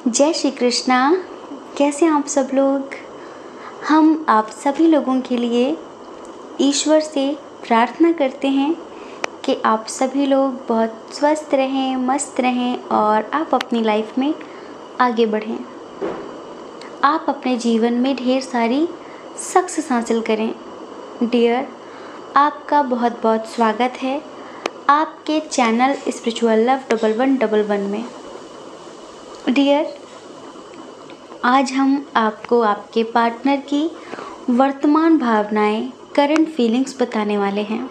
जय श्री कृष्णा। कैसे हैं आप सब लोग। हम आप सभी लोगों के लिए ईश्वर से प्रार्थना करते हैं कि आप सभी लोग बहुत स्वस्थ रहें, मस्त रहें और आप अपनी लाइफ में आगे बढ़ें। आप अपने जीवन में ढेर सारी सक्सेस हासिल करें। डियर, आपका बहुत बहुत स्वागत है आपके चैनल स्पिरिचुअल लव 1111 में। डियर, आज हम आपको आपके पार्टनर की वर्तमान भावनाएं, करंट फीलिंग्स बताने वाले हैं।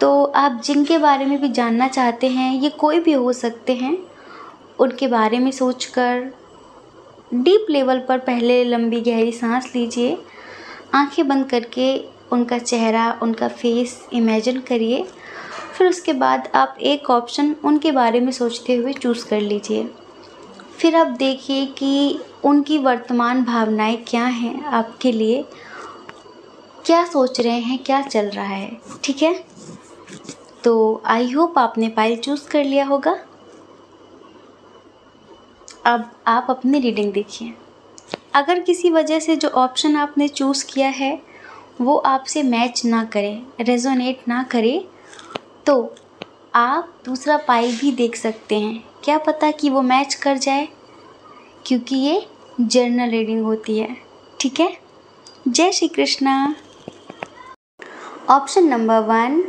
तो आप जिनके बारे में भी जानना चाहते हैं, ये कोई भी हो सकते हैं, उनके बारे में सोचकर डीप लेवल पर पहले लंबी गहरी सांस लीजिए। आंखें बंद करके उनका चेहरा, उनका फेस इमेजिन करिए। फिर उसके बाद आप एक ऑप्शन उनके बारे में सोचते हुए चूज़ कर लीजिए। फिर आप देखिए कि उनकी वर्तमान भावनाएं क्या हैं आपके लिए, क्या सोच रहे हैं, क्या चल रहा है। ठीक है, तो आई होप आपने पाइल चूज़ कर लिया होगा। अब आप अपनी रीडिंग देखिए। अगर किसी वजह से जो ऑप्शन आपने चूज़ किया है वो आपसे मैच ना करे, रेजोनेट ना करे, तो आप दूसरा पाइल भी देख सकते हैं। क्या पता कि वो मैच कर जाए, क्योंकि ये जर्नल रीडिंग होती है। ठीक है, जय श्री कृष्णा। ऑप्शन नंबर 1,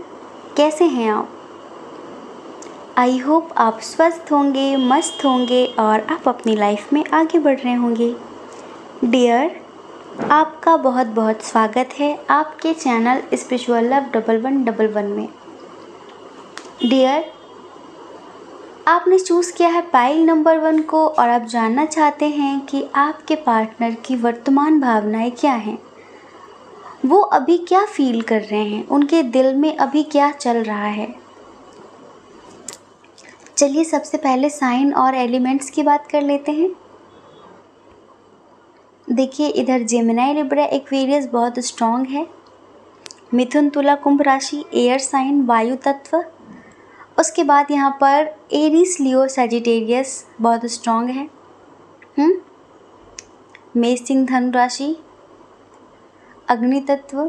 कैसे हैं आप। आई होप आप स्वस्थ होंगे, मस्त होंगे और आप अपनी लाइफ में आगे बढ़ रहे होंगे। डियर, आपका बहुत बहुत स्वागत है आपके चैनल स्पिरिचुअल लव 1111 में। डियर, आपने चूज़ किया है पाइल नंबर 1 को और आप जानना चाहते हैं कि आपके पार्टनर की वर्तमान भावनाएं क्या हैं, वो अभी क्या फील कर रहे हैं, उनके दिल में अभी क्या चल रहा है। चलिए सबसे पहले साइन और एलिमेंट्स की बात कर लेते हैं। देखिए, इधर जेमिनी, लिब्रा, एक्वेरियस बहुत स्ट्रॉन्ग है। मिथुन, तुला, कुंभ राशि एयर साइन, वायु तत्व। उसके बाद यहाँ पर एरीज, लियो, सैजिटेरियस बहुत स्ट्रॉन्ग है। मेष, सिंह, धनु राशि अग्नि तत्व।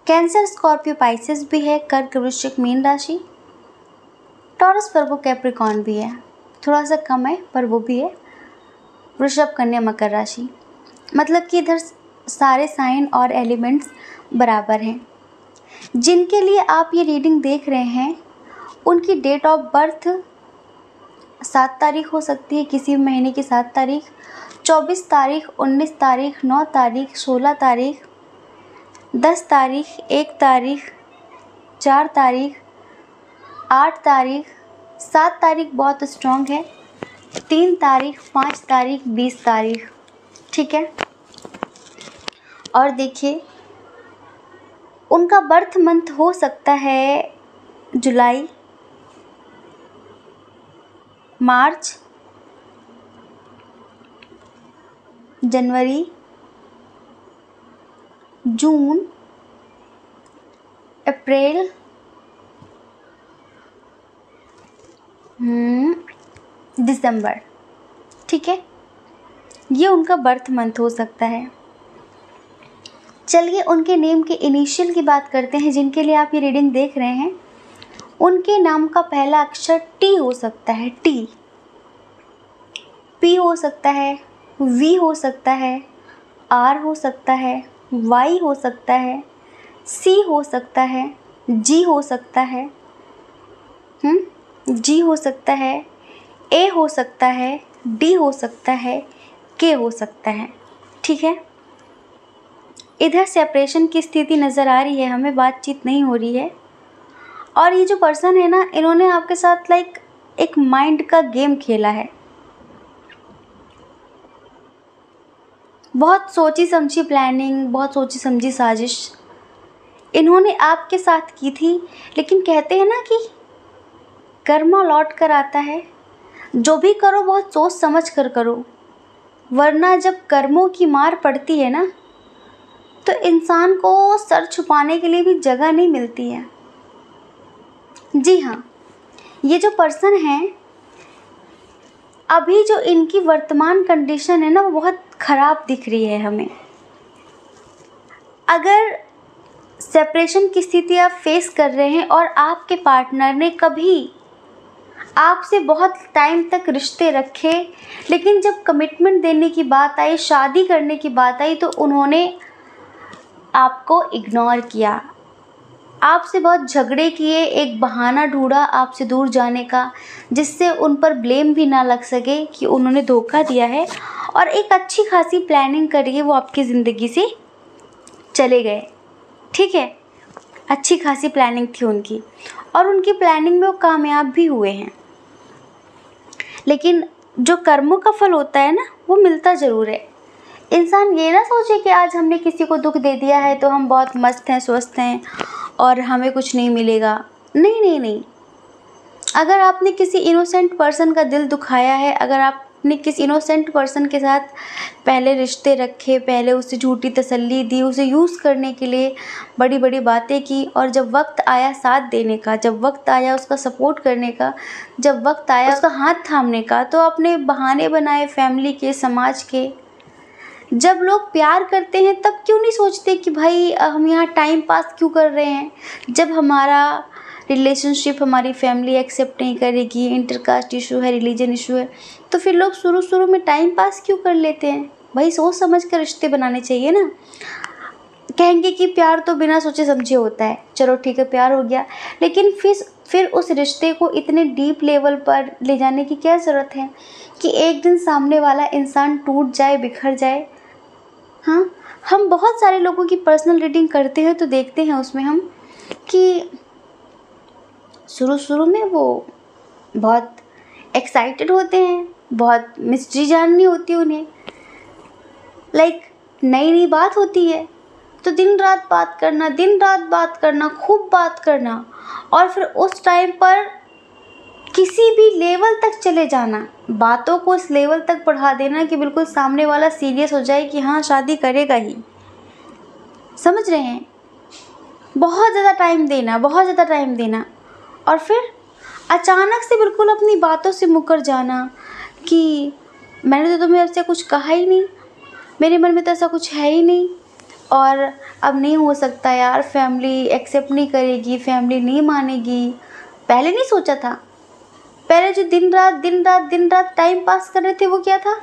कैंसर, स्कॉर्पियो, पाइसेस भी है। कर्क, वृश्चिक, मीन राशि। टॉरस, वर्गो, कैप्रिकॉर्न भी है, थोड़ा सा कम है पर वो भी है। वृषभ, कन्या, मकर राशि। मतलब कि इधर सारे साइन और एलिमेंट्स बराबर हैं। जिनके लिए आप ये रीडिंग देख रहे हैं उनकी डेट ऑफ बर्थ 7 तारीख हो सकती है, किसी भी महीने की 7 तारीख, 24 तारीख, 19 तारीख, 9 तारीख, 16 तारीख, 10 तारीख, 1 तारीख, 4 तारीख, 8 तारीख, 7 तारीख बहुत स्ट्रॉन्ग है, 3 तारीख, 5 तारीख, 20 तारीख। ठीक है, और देखिए उनका बर्थ मंथ हो सकता है जुलाई, मार्च, जनवरी, जून, अप्रैल, दिसंबर। ठीक है, ये उनका बर्थ मंथ हो सकता है। चलिए उनके नेम के इनिशियल की बात करते हैं। जिनके लिए आप ये रीडिंग देख रहे हैं उनके नाम का पहला अक्षर टी हो सकता है। टी, पी हो सकता है, वी हो सकता है, आर हो सकता है, वाई हो सकता है, सी हो सकता है, जी हो सकता है, जी हो सकता है, ए हो सकता है, डी हो सकता है, के हो सकता है। ठीक है, इधर सेपरेशन की स्थिति नज़र आ रही है, हमें बातचीत नहीं हो रही है। और ये जो पर्सन है ना, इन्होंने आपके साथ एक माइंड का गेम खेला है। बहुत सोची समझी प्लानिंग, बहुत सोची समझी साजिश इन्होंने आपके साथ की थी। लेकिन कहते हैं ना कि कर्मा लौट कर आता है। जो भी करो बहुत सोच समझ कर करो, वरना जब कर्मों की मार पड़ती है ना तो इंसान को सर छुपाने के लिए भी जगह नहीं मिलती है। जी हाँ, ये जो पर्सन है अभी जो इनकी वर्तमान कंडीशन है ना, वो बहुत ख़राब दिख रही है हमें। अगर सेपरेशन की स्थिति आप फेस कर रहे हैं और आपके पार्टनर ने कभी आपसे बहुत टाइम तक रिश्ते रखे, लेकिन जब कमिटमेंट देने की बात आई, शादी करने की बात आई, तो उन्होंने आपको इग्नोर किया, आपसे बहुत झगड़े किए, एक बहाना ढूंढा आपसे दूर जाने का, जिससे उन पर ब्लेम भी ना लग सके कि उन्होंने धोखा दिया है, और एक अच्छी खासी प्लानिंग करिए वो आपकी ज़िंदगी से चले गए। ठीक है, अच्छी खासी प्लानिंग थी उनकी, और उनकी प्लानिंग में वो कामयाब भी हुए हैं। लेकिन जो कर्मों का फल होता है ना, वो मिलता ज़रूर है। इंसान ये ना सोचे कि आज हमने किसी को दुख दे दिया है तो हम बहुत मस्त हैं, स्वस्थ हैं और हमें कुछ नहीं मिलेगा। नहीं नहीं नहीं, अगर आपने किसी इनोसेंट पर्सन का दिल दुखाया है, अगर आपने किसी इनोसेंट पर्सन के साथ पहले रिश्ते रखे, पहले उसे झूठी तसल्ली दी, उसे यूज़ करने के लिए बड़ी बड़ी बातें की, और जब वक्त आया साथ देने का, जब वक्त आया उसका सपोर्ट करने का, जब वक्त आया उसका हाथ थामने का, तो आपने बहाने बनाए फैमिली के, समाज के। जब लोग प्यार करते हैं तब क्यों नहीं सोचते कि भाई हम यहाँ टाइम पास क्यों कर रहे हैं। जब हमारा रिलेशनशिप हमारी फैमिली एक्सेप्ट नहीं करेगी, इंटरकास्ट इशू है, रिलीजन इशू है, तो फिर लोग शुरू में टाइम पास क्यों कर लेते हैं। भाई सोच समझ कर रिश्ते बनाने चाहिए ना। कहेंगे कि प्यार तो बिना सोचे समझे होता है, चलो ठीक है प्यार हो गया, लेकिन फिर उस रिश्ते को इतने डीप लेवल पर ले जाने की क्या ज़रूरत है कि एक दिन सामने वाला इंसान टूट जाए, बिखर जाए। हाँ, हम बहुत सारे लोगों की पर्सनल रीडिंग करते हैं तो देखते हैं उसमें हम कि शुरू में वो बहुत एक्साइटेड होते हैं, बहुत मिस्ट्री जाननी होती है उन्हें, लाइक नई बात होती है तो दिन रात बात करना, खूब बात करना, और फिर उस टाइम पर किसी भी लेवल तक चले जाना, बातों को इस लेवल तक बढ़ा देना कि बिल्कुल सामने वाला सीरियस हो जाए कि हाँ शादी करेगा ही। समझ रहे हैं, बहुत ज़्यादा टाइम देना, और फिर अचानक से बिल्कुल अपनी बातों से मुकर जाना कि मैंने तो तुम्हें ऐसे कुछ कहा ही नहीं, मेरे मन में तो ऐसा कुछ है ही नहीं, और अब नहीं हो सकता यार, फैमिली एक्सेप्ट नहीं करेगी, फैमिली नहीं मानेगी। पहले नहीं सोचा था, पहले जो दिन रात टाइम पास कर रहे थे वो क्या था।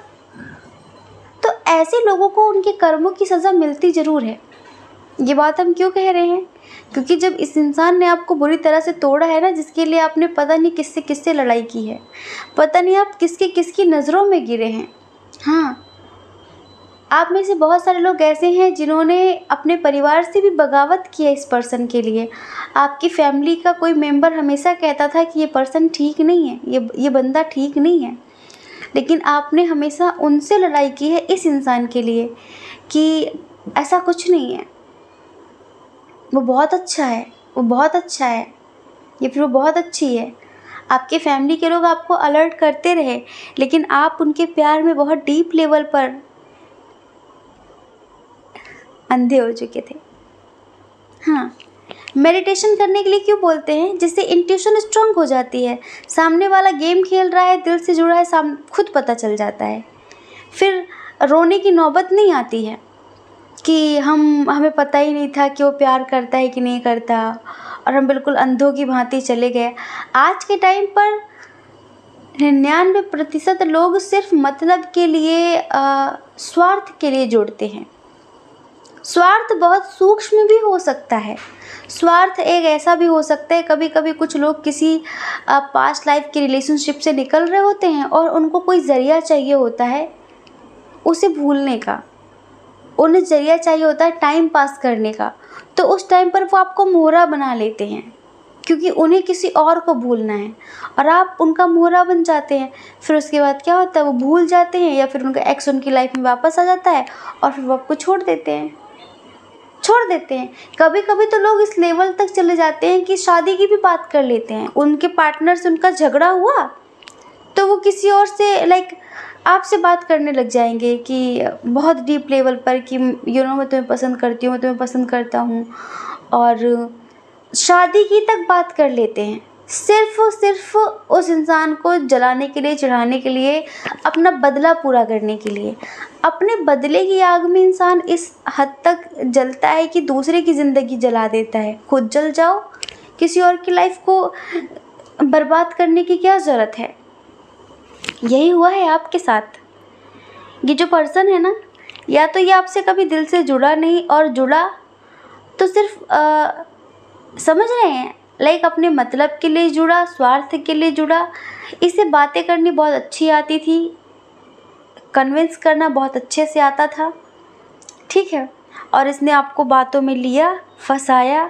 तो ऐसे लोगों को उनके कर्मों की सज़ा मिलती ज़रूर है। ये बात हम क्यों कह रहे हैं, क्योंकि जब इस इंसान ने आपको बुरी तरह से तोड़ा है ना, जिसके लिए आपने पता नहीं किससे लड़ाई की है, पता नहीं आप किसकी नज़रों में गिरे हैं। हाँ, आप में से बहुत सारे लोग ऐसे हैं जिन्होंने अपने परिवार से भी बगावत किया इस पर्सन के लिए। आपकी फैमिली का कोई मेंबर हमेशा कहता था कि ये पर्सन ठीक नहीं है, ये बंदा ठीक नहीं है, लेकिन आपने हमेशा उनसे लड़ाई की है इस इंसान के लिए कि ऐसा कुछ नहीं है, वो बहुत अच्छा है, या फिर वो बहुत अच्छी है। आपके फैमिली के लोग आपको अलर्ट करते रहे, लेकिन आप उनके प्यार में बहुत डीप लेवल पर अंधे हो चुके थे। हाँ, मेडिटेशन करने के लिए क्यों बोलते हैं, जिससे इंट्यूशन स्ट्रांग हो जाती है। सामने वाला गेम खेल रहा है, दिल से जुड़ा है, खुद पता चल जाता है। फिर रोने की नौबत नहीं आती है कि हमें पता ही नहीं था कि वो प्यार करता है कि नहीं करता, और हम बिल्कुल अंधों की भांति चले गए। आज के टाइम पर 99% लोग सिर्फ मतलब के लिए, स्वार्थ के लिए जुड़ते हैं। स्वार्थ बहुत सूक्ष्म भी हो सकता है। स्वार्थ एक ऐसा भी हो सकता है, कभी कभी कुछ लोग किसी पास्ट लाइफ की रिलेशनशिप से निकल रहे होते हैं और उनको कोई ज़रिया चाहिए होता है उसे भूलने का, उन्हें ज़रिया चाहिए होता है टाइम पास करने का। तो उस टाइम पर वो आपको मोहरा बना लेते हैं, क्योंकि उन्हें किसी और को भूलना है, और आप उनका मोहरा बन जाते हैं। फिर उसके बाद क्या होता है, वो भूल जाते हैं, या फिर उनका एक्स उनकी लाइफ में वापस आ जाता है और फिर वो आपको छोड़ देते हैं। कभी कभी तो लोग इस लेवल तक चले जाते हैं कि शादी की भी बात कर लेते हैं। उनके पार्टनर से उनका झगड़ा हुआ तो वो किसी और से आपसे बात करने लग जाएंगे कि बहुत डीप लेवल पर कि मैं तुम्हें पसंद करती हूँ, मैं तुम्हें पसंद करता हूँ, और शादी की तक बात कर लेते हैं। सिर्फ और सिर्फ उस इंसान को जलाने के लिए, चढ़ाने के लिए, अपना बदला पूरा करने के लिए। अपने बदले की आग में इंसान इस हद तक जलता है कि दूसरे की ज़िंदगी जला देता है। खुद जल जाओ, किसी और की लाइफ को बर्बाद करने की क्या ज़रूरत है। यही हुआ है आपके साथ। ये जो पर्सन है ना, या तो ये आपसे कभी दिल से जुड़ा नहीं, और जुड़ा तो सिर्फ समझ रहे हैं, लाइक अपने मतलब के लिए जुड़ा, स्वार्थ के लिए जुड़ा। इसे बातें करनी बहुत अच्छी आती थी, कन्विंस करना बहुत अच्छे से आता था, ठीक है। और इसने आपको बातों में लिया, फंसाया।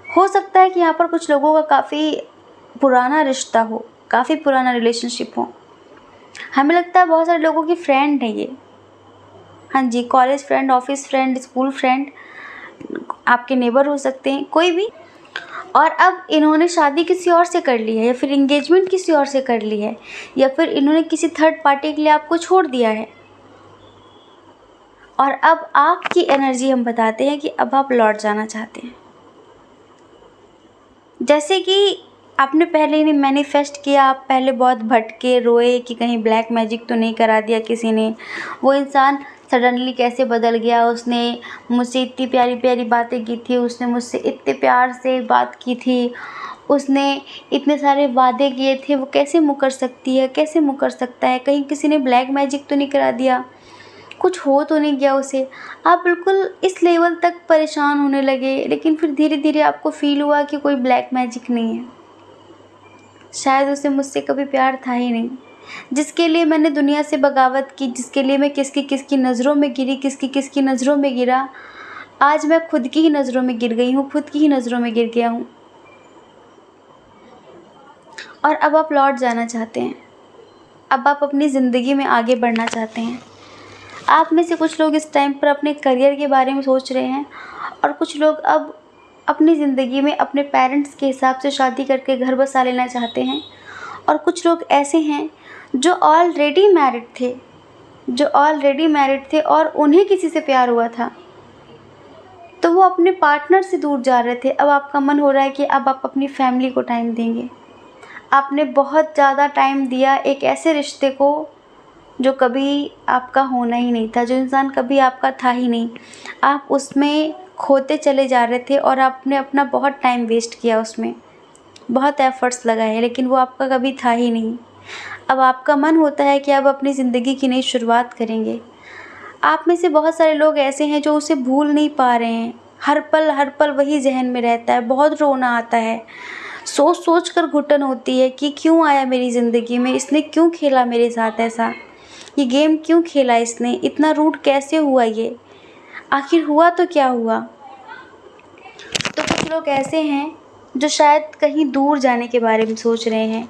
हो सकता है कि यहाँ पर कुछ लोगों का काफ़ी पुराना रिश्ता हो, काफ़ी पुराना रिलेशनशिप हो। हमें लगता है बहुत सारे लोगों की फ्रेंड है ये, हाँ जी, college friend, office friend, school friend, आपके नेबर हो सकते हैं, कोई भी। और अब इन्होंने शादी किसी और से कर ली है, या फिर एंगेजमेंट किसी और से कर ली है, या फिर इन्होंने किसी थर्ड पार्टी के लिए आपको छोड़ दिया है। और अब आपकी एनर्जी हम बताते हैं कि अब आप लौट जाना चाहते हैं। जैसे कि आपने पहले ही मैनिफेस्ट किया, आप पहले बहुत भटके, रोए कि कहीं ब्लैक मैजिक तो नहीं करा दिया किसी ने। वो इंसान सडनली कैसे बदल गया, उसने मुझसे इतनी प्यारी प्यारी बातें की थी, उसने मुझसे इतने प्यार से बात की थी, उसने इतने सारे वादे किए थे, वो कैसे मुकर सकती है, कैसे मुकर सकता है, कहीं किसी ने ब्लैक मैजिक तो नहीं करा दिया, कुछ हो तो नहीं गया उसे। आप बिल्कुल इस लेवल तक परेशान होने लगे। लेकिन फिर धीरे धीरे आपको फील हुआ कि कोई ब्लैक मैजिक नहीं है, शायद उसे मुझसे कभी प्यार था ही नहीं। जिसके लिए मैंने दुनिया से बगावत की, जिसके लिए मैं किसकी नज़रों में गिरी, किसकी नज़रों में गिरा, आज मैं खुद की ही नज़रों में गिर गई हूँ, खुद की ही नज़रों में गिर गया हूँ। और अब आप लौट जाना चाहते हैं, अब आप अपनी ज़िंदगी में आगे बढ़ना चाहते हैं। आप में से कुछ लोग इस टाइम पर अपने करियर के बारे में सोच रहे हैं, और कुछ लोग अब अपनी ज़िंदगी में अपने पेरेंट्स के हिसाब से शादी करके घर बसा लेना चाहते हैं। और कुछ लोग ऐसे हैं जो ऑलरेडी मैरिड थे और उन्हें किसी से प्यार हुआ था, तो वो अपने पार्टनर से दूर जा रहे थे। अब आपका मन हो रहा है कि अब आप अपनी फैमिली को टाइम देंगे। आपने बहुत ज़्यादा टाइम दिया एक ऐसे रिश्ते को जो कभी आपका होना ही नहीं था, जो इंसान कभी आपका था ही नहीं। आप उसमें खोते चले जा रहे थे और आपने अपना बहुत टाइम वेस्ट किया उसमें, बहुत एफ़र्ट्स लगाए, लेकिन वो आपका कभी था ही नहीं। अब आपका मन होता है कि अब अपनी ज़िंदगी की नई शुरुआत करेंगे। आप में से बहुत सारे लोग ऐसे हैं जो उसे भूल नहीं पा रहे हैं। हर पल वही जहन में रहता है, बहुत रोना आता है, सोच कर घुटन होती है कि क्यों आया मेरी ज़िंदगी में, इसने क्यों खेला मेरे साथ ऐसा, ये गेम क्यों खेला इसने, इतना रूड कैसे हुआ, ये आखिर हुआ तो क्या हुआ। तो कुछ लोग ऐसे हैं जो शायद कहीं दूर जाने के बारे में सोच रहे हैं।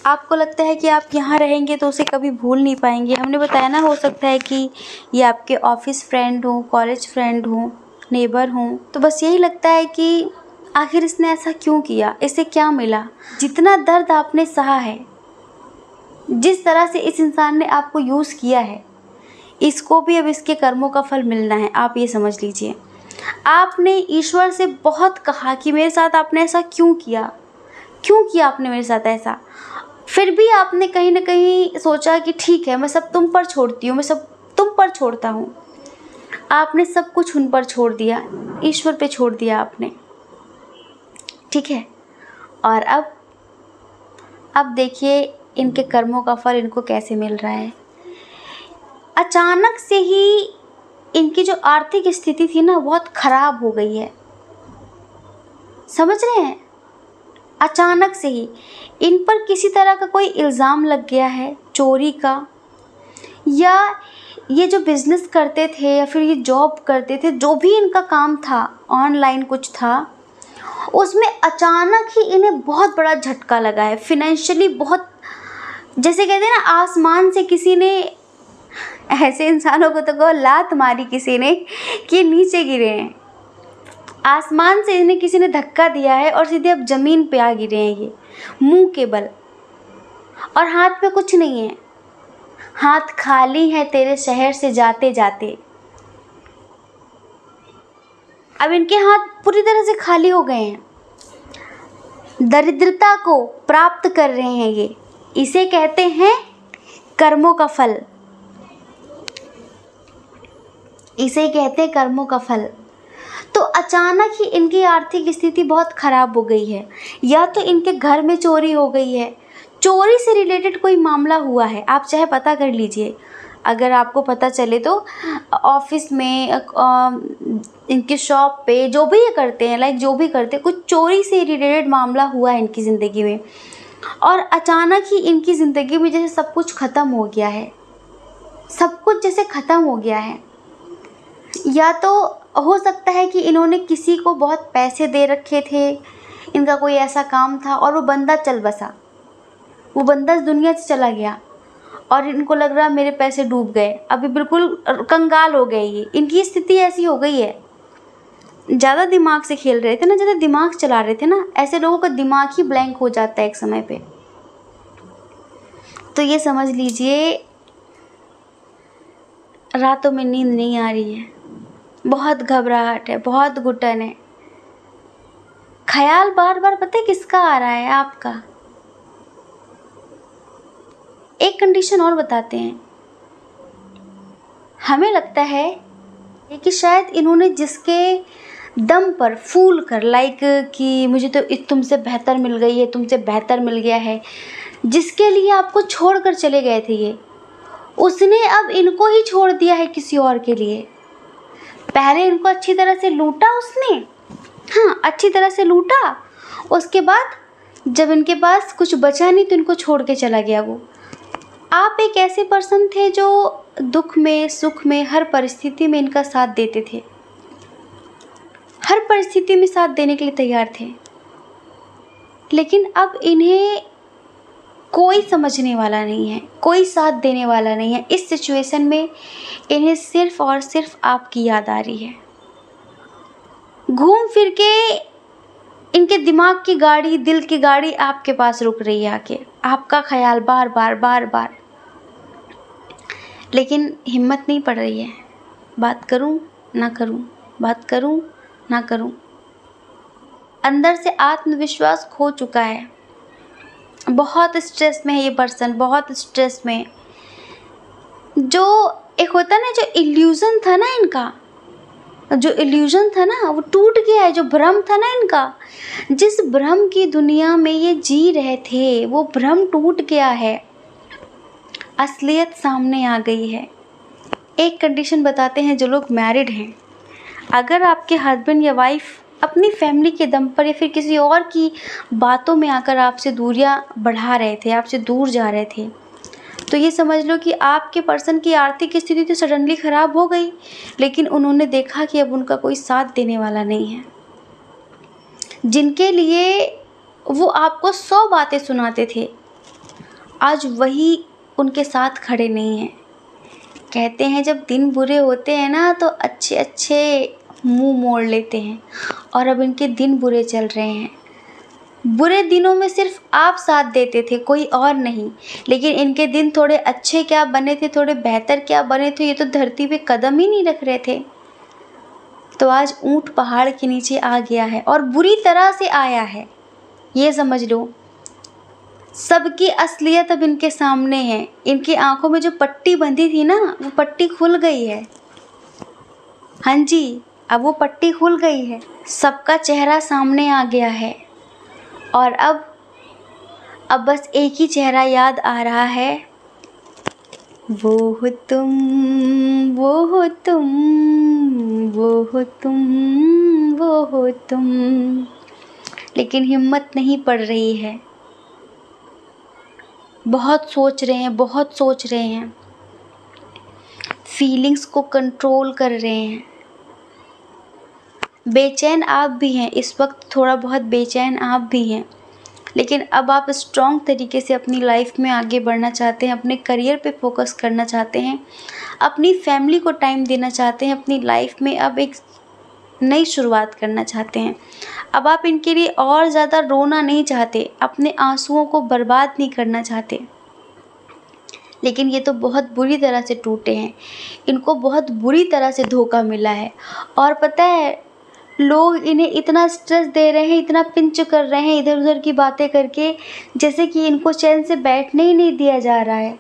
आपको लगता है कि आप यहाँ रहेंगे तो उसे कभी भूल नहीं पाएंगे। हमने बताया ना, हो सकता है कि ये आपके ऑफिस फ्रेंड हो, कॉलेज फ्रेंड हो, नेबर हो। तो बस यही लगता है कि आखिर इसने ऐसा क्यों किया, इसे क्या मिला। जितना दर्द आपने सहा है, जिस तरह से इस इंसान ने आपको यूज़ किया है, इसको भी अब इसके कर्मों का फल मिलना है। आप ये समझ लीजिए। आपने ईश्वर से बहुत कहा कि मेरे साथ आपने ऐसा क्यों किया आपने मेरे साथ ऐसा। फिर भी आपने कहीं ना कहीं सोचा कि ठीक है, मैं सब तुम पर छोड़ती हूँ, मैं सब तुम पर छोड़ता हूँ। आपने सब कुछ उन पर छोड़ दिया, ईश्वर पे छोड़ दिया आपने, ठीक है। और अब देखिए इनके कर्मों का फल इनको कैसे मिल रहा है। अचानक से ही इनकी जो आर्थिक स्थिति थी ना, बहुत ख़राब हो गई है। समझ रहे हैं, अचानक से ही इन पर किसी तरह का कोई इल्ज़ाम लग गया है, चोरी का, या ये जो बिज़नेस करते थे या फिर ये जॉब करते थे, जो भी इनका काम था, ऑनलाइन कुछ था, उसमें अचानक ही इन्हें बहुत बड़ा झटका लगा है फिनेंशियली। बहुत, जैसे कहते हैं ना, आसमान से किसी ने, ऐसे इंसानों को तो कहो लात मारी किसी ने कि नीचे गिरे हैं। आसमान से इन्हें किसी ने धक्का दिया है और सीधे अब ज़मीन पे आ गिरे हैं ये, मुंह के बल। और हाथ में कुछ नहीं है, हाथ खाली है तेरे शहर से जाते जाते। अब इनके हाथ पूरी तरह से खाली हो गए हैं। दरिद्रता को प्राप्त कर रहे हैं। ये इसे कहते हैं कर्मों का फल, इसे कहते हैं कर्मों का फल। तो अचानक ही इनकी आर्थिक स्थिति बहुत खराब हो गई है, या तो इनके घर में चोरी हो गई है, चोरी से रिलेटेड कोई मामला हुआ है। आप चाहे पता कर लीजिए, अगर आपको पता चले तो ऑफिस में इनके शॉप पे जो भी ये करते हैं, लाइक जो भी करते हैं, कुछ चोरी से रिलेटेड मामला हुआ है इनकी ज़िंदगी में, और अचानक ही इनकी ज़िंदगी में जैसे सब कुछ ख़त्म हो गया है, सब कुछ जैसे ख़त्म हो गया है। या तो हो सकता है कि इन्होंने किसी को बहुत पैसे दे रखे थे, इनका कोई ऐसा काम था और वो बंदा चल बसा, वो बंदा इस दुनिया से चला गया और इनको लग रहा मेरे पैसे डूब गए, अभी बिल्कुल कंगाल हो गए। ये इनकी स्थिति ऐसी हो गई है। ज़्यादा दिमाग से खेल रहे थे ना, ज़्यादा दिमाग चला रहे थे ना, ऐसे लोगों का दिमाग ही ब्लैंक हो जाता है एक समय पे। तो ये समझ लीजिए रातों में नींद नहीं आ रही है, बहुत घबराहट है, बहुत घुटन है, ख्याल बार बार पता है किसका आ रहा है? आपका। एक कंडीशन और बताते हैं, हमें लगता है कि शायद इन्होंने जिसके दम पर फूल कर, लाइक कि मुझे तो तुमसे बेहतर मिल गई है, तुमसे बेहतर मिल गया है, जिसके लिए आपको छोड़ कर चले गए थे ये, उसने अब इनको ही छोड़ दिया है किसी और के लिए। पहले इनको अच्छी तरह से लूटा उसने, हाँ अच्छी तरह से लूटा, उसके बाद जब इनके पास कुछ बचा नहीं तो इनको छोड़ के चला गया वो। आप एक ऐसे पर्सन थे जो दुख में सुख में हर परिस्थिति में इनका साथ देते थे, हर परिस्थिति में साथ देने के लिए तैयार थे, लेकिन अब इन्हें कोई समझने वाला नहीं है, कोई साथ देने वाला नहीं है। इस सिचुएशन में इन्हें सिर्फ और सिर्फ आपकी याद आ रही है। घूम फिर के इनके दिमाग की गाड़ी, दिल की गाड़ी आपके पास रुक रही है आके, आपका ख्याल बार बार बार बार, लेकिन हिम्मत नहीं पड़ रही है। बात करूं ना करूं, बात करूं ना करूं, अंदर से आत्मविश्वास खो चुका है। बहुत स्ट्रेस में है ये पर्सन, बहुत स्ट्रेस में। जो एक होता ना, जो इल्यूज़न था ना इनका, जो इल्यूज़न था ना वो टूट गया है। जो भ्रम था ना इनका, जिस भ्रम की दुनिया में ये जी रहे थे, वो भ्रम टूट गया है, असलियत सामने आ गई है। एक कंडीशन बताते हैं जो लोग मैरिड हैं, अगर आपके हस्बैंड या वाइफ अपनी फैमिली के दम पर या फिर किसी और की बातों में आकर आपसे दूरियां बढ़ा रहे थे, आपसे दूर जा रहे थे, तो ये समझ लो कि आपके पर्सन की आर्थिक स्थिति तो सडनली ख़राब हो गई, लेकिन उन्होंने देखा कि अब उनका कोई साथ देने वाला नहीं है। जिनके लिए वो आपको 100 बातें सुनाते थे, आज वही उनके साथ खड़े नहीं हैं। कहते हैं जब दिन बुरे होते हैं ना तो अच्छे अच्छे मुंह मोड़ लेते हैं, और अब इनके दिन बुरे चल रहे हैं। बुरे दिनों में सिर्फ आप साथ देते थे, कोई और नहीं, लेकिन इनके दिन थोड़े अच्छे क्या बने थे, थोड़े बेहतर क्या बने थे, ये तो धरती पे कदम ही नहीं रख रहे थे। तो आज ऊंट पहाड़ के नीचे आ गया है, और बुरी तरह से आया है, ये समझ लो। सबकी असलियत अब इनके सामने है। इनकी आंखों में जो पट्टी बंधी थी ना, वो पट्टी खुल गई है। हाँ जी, अब वो पट्टी खुल गई है, सबका चेहरा सामने आ गया है, और अब बस एक ही चेहरा याद आ रहा है, वो हो तुम, वो हो तुम, वो हो तुम, वो हो तुम। लेकिन हिम्मत नहीं पड़ रही है, बहुत सोच रहे हैं, बहुत सोच रहे हैं, फीलिंग्स को कंट्रोल कर रहे हैं। बेचैन आप भी हैं इस वक्त, थोड़ा बहुत बेचैन आप भी हैं, लेकिन अब आप स्ट्रॉन्ग तरीके से अपनी लाइफ में आगे बढ़ना चाहते हैं, अपने करियर पे फोकस करना चाहते हैं, अपनी फैमिली को टाइम देना चाहते हैं, अपनी लाइफ में अब एक नई शुरुआत करना चाहते हैं। अब आप इनके लिए और ज़्यादा रोना नहीं चाहते, अपने आंसुओं को बर्बाद नहीं करना चाहते, लेकिन ये तो बहुत बुरी तरह से टूटे हैं, इनको बहुत बुरी तरह से धोखा मिला है। और पता है, लोग इन्हें इतना स्ट्रेस दे रहे हैं, इतना पिंच कर रहे हैं इधर उधर की बातें करके, जैसे कि इनको चैन से बैठने ही नहीं दिया जा रहा है।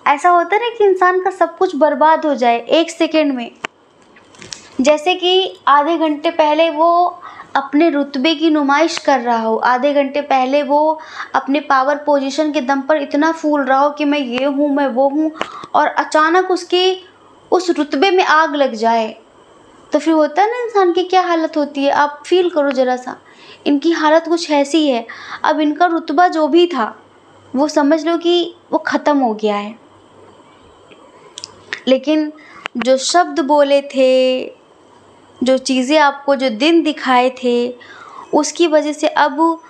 ऐसा होता है ना कि इंसान का सब कुछ बर्बाद हो जाए एक सेकंड में। जैसे कि आधे घंटे पहले वो अपने रुतबे की नुमाइश कर रहा हो, आधे घंटे पहले वो अपने पावर पोजीशन के दम पर इतना फूल रहा हो कि मैं ये हूँ, मैं वो हूँ, और अचानक उसके उस रुतबे में आग लग जाए, तो फिर होता है ना इंसान की क्या हालत होती है। आप फील करो ज़रा सा, इनकी हालत कुछ ऐसी है। अब इनका रुतबा जो भी था वो समझ लो कि वो ख़त्म हो गया है। लेकिन जो शब्द बोले थे, जो चीज़ें आपको जो दिन दिखाए थे, उसकी वजह से अब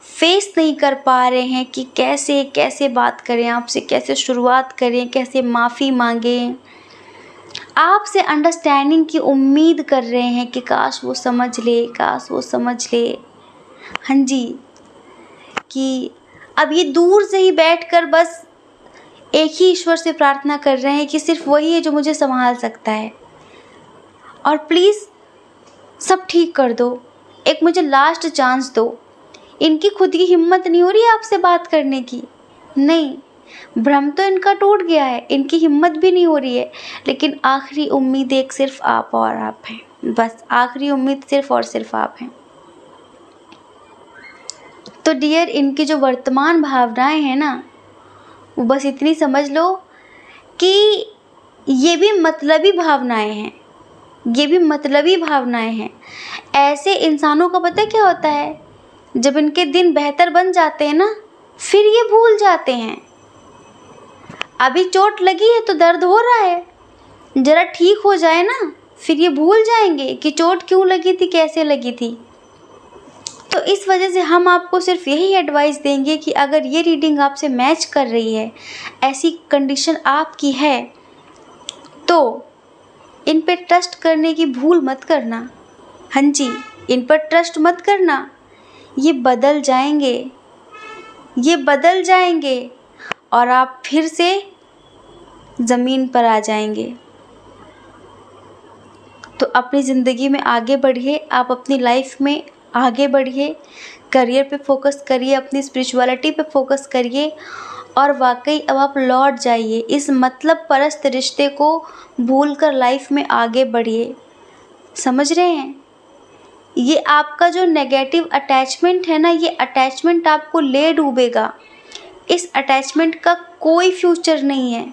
फेस नहीं कर पा रहे हैं कि कैसे कैसे बात करें आपसे, कैसे शुरुआत करें, कैसे माफ़ी मांगें। आपसे अंडरस्टैंडिंग की उम्मीद कर रहे हैं कि काश वो समझ ले, काश वो समझ ले। हाँ जी, कि अब ये दूर से ही बैठकर बस एक ही ईश्वर से प्रार्थना कर रहे हैं कि सिर्फ वही है जो मुझे संभाल सकता है, और प्लीज़ सब ठीक कर दो, एक मुझे लास्ट चांस दो। इनकी खुद की हिम्मत नहीं हो रही है आपसे बात करने की, नहीं, भ्रम तो इनका टूट गया है, इनकी हिम्मत भी नहीं हो रही है, लेकिन आखिरी उम्मीद एक सिर्फ आप और आप हैं, बस आखिरी उम्मीद सिर्फ और सिर्फ आप हैं। तो डियर, इनकी जो वर्तमान भावनाएं हैं ना, वो बस इतनी समझ लो कि ये भी मतलबी भावनाएं हैं, ये भी मतलबी भावनाएं हैं। ऐसे इंसानों का पता है क्या होता है, जब इनके दिन बेहतर बन जाते हैं ना, फिर ये भूल जाते हैं। अभी चोट लगी है तो दर्द हो रहा है, ज़रा ठीक हो जाए ना, फिर ये भूल जाएंगे कि चोट क्यों लगी थी, कैसे लगी थी। तो इस वजह से हम आपको सिर्फ यही एडवाइस देंगे कि अगर ये रीडिंग आपसे मैच कर रही है, ऐसी कंडीशन आपकी है, तो इन पे ट्रस्ट करने की भूल मत करना। हाँ जी, इन पर ट्रस्ट मत करना, ये बदल जाएंगे, ये बदल जाएंगे और आप फिर से ज़मीन पर आ जाएंगे। तो अपनी ज़िंदगी में आगे बढ़िए, आप अपनी लाइफ में आगे बढ़िए, करियर पे फोकस करिए, अपनी स्पिरिचुअलिटी पे फोकस करिए, और वाकई अब आप लौट जाइए, इस मतलब परस्त रिश्ते को भूलकर लाइफ में आगे बढ़िए। समझ रहे हैं? ये आपका जो नेगेटिव अटैचमेंट है ना, ये अटैचमेंट आपको ले डूबेगा। इस अटैचमेंट का कोई फ्यूचर नहीं है,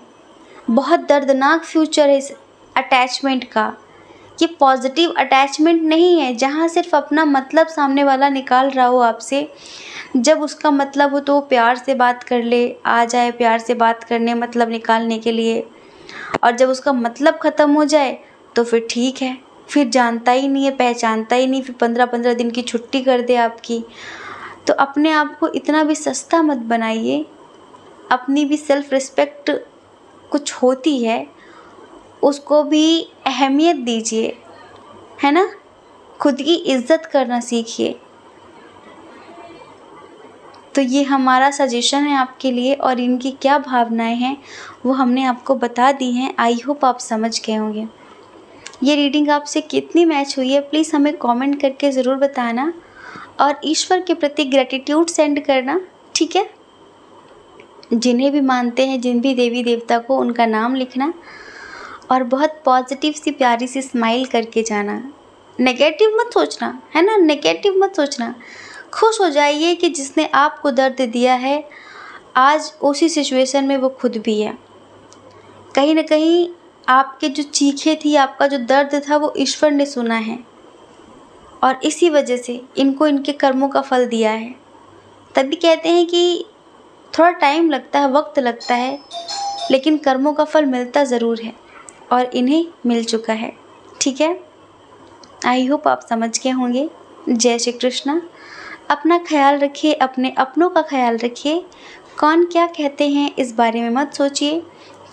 बहुत दर्दनाक फ्यूचर है इस अटैचमेंट का। ये पॉजिटिव अटैचमेंट नहीं है जहाँ सिर्फ अपना मतलब सामने वाला निकाल रहा हो आपसे। जब उसका मतलब हो तो वो प्यार से बात कर ले, आ जाए प्यार से बात करने, मतलब निकालने के लिए, और जब उसका मतलब ख़त्म हो जाए तो फिर ठीक है, फिर जानता ही नहीं है, पहचानता ही नहीं, फिर 15-15 दिन की छुट्टी कर दे आपकी। तो अपने आप को इतना भी सस्ता मत बनाइए, अपनी भी सेल्फ रिस्पेक्ट कुछ होती है, उसको भी अहमियत दीजिए, है ना। खुद की इज्जत करना सीखिए। तो ये हमारा सजेशन है आपके लिए, और इनकी क्या भावनाएं हैं वो हमने आपको बता दी हैं। आई होप आप समझ गए होंगे। ये रीडिंग आपसे कितनी मैच हुई है प्लीज़ हमें कमेंट करके ज़रूर बताना, और ईश्वर के प्रति ग्रेटिट्यूड सेंड करना, ठीक है। जिन्हें भी मानते हैं, जिन भी देवी देवता को, उनका नाम लिखना, और बहुत पॉजिटिव सी प्यारी सी स्माइल करके जाना। नेगेटिव मत सोचना, है ना, नेगेटिव मत सोचना। खुश हो जाइए कि जिसने आपको दर्द दिया है आज उसी सिचुएशन में वो खुद भी है। कहीं ना कहीं आपके जो चीखें थी, आपका जो दर्द था, वो ईश्वर ने सुना है, और इसी वजह से इनको इनके कर्मों का फल दिया है। तभी कहते हैं कि थोड़ा टाइम लगता है, वक्त लगता है, लेकिन कर्मों का फल मिलता ज़रूर है, और इन्हें मिल चुका है, ठीक है। आई होप आप समझ गए होंगे। जय श्री कृष्णा। अपना ख्याल रखिए, अपने अपनों का ख्याल रखिए। कौन क्या कहते हैं इस बारे में मत सोचिए,